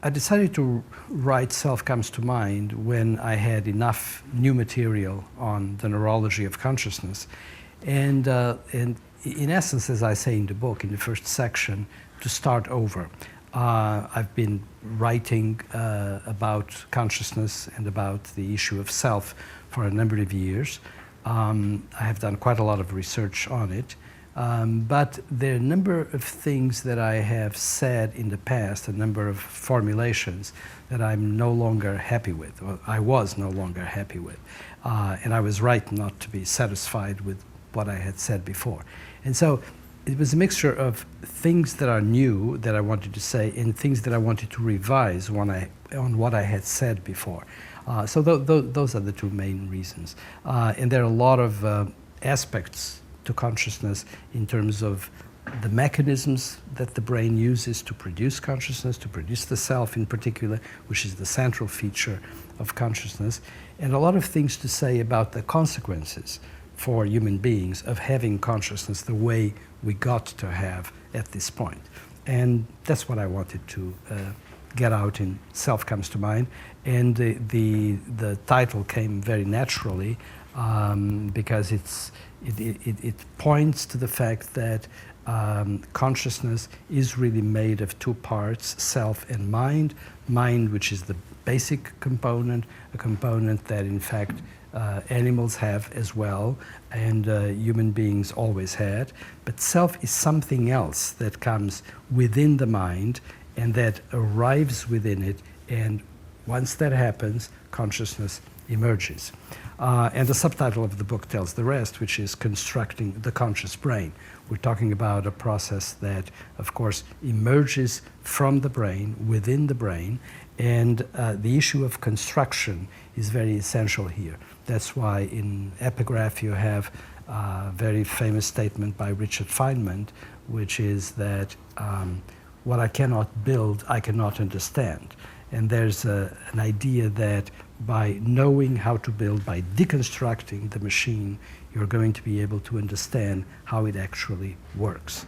I decided to write Self Comes to Mind when I had enough new material on the neurology of consciousness. And in essence, as I say in the book, in the first section, to start over. I've been writing about consciousness and about the issue of self for a number of years. I have done quite a lot of research on it. But there are a number of things that I have said in the past, a number of formulations that I'm no longer happy with, or I was no longer happy with. And I was right not to be satisfied with what I had said before. And so it was a mixture of things that are new that I wanted to say and things that I wanted to revise on what I had said before. So those are the two main reasons. And there are a lot of aspects to consciousness in terms of the mechanisms that the brain uses to produce consciousness, to produce the self in particular, which is the central feature of consciousness, and a lot of things to say about the consequences for human beings of having consciousness the way we got to have at this point. And that's what I wanted to get out in Self Comes to Mind. And the title came very naturally because it points to the fact that consciousness is really made of two parts, self and mind. Mind, which is the basic component, a component that in fact animals have as well, and human beings always had. But self is something else that comes within the mind and that arrives within it, and once that happens, consciousness emerges. And the subtitle of the book tells the rest, which is Constructing the Conscious Brain. We're talking about a process that, of course, emerges from the brain, within the brain, and the issue of construction is very essential here. That's why in Epigraph you have a very famous statement by Richard Feynman, which is that what I cannot build, I cannot understand. And there's an idea that by knowing how to build, by deconstructing the machine, you're going to be able to understand how it actually works.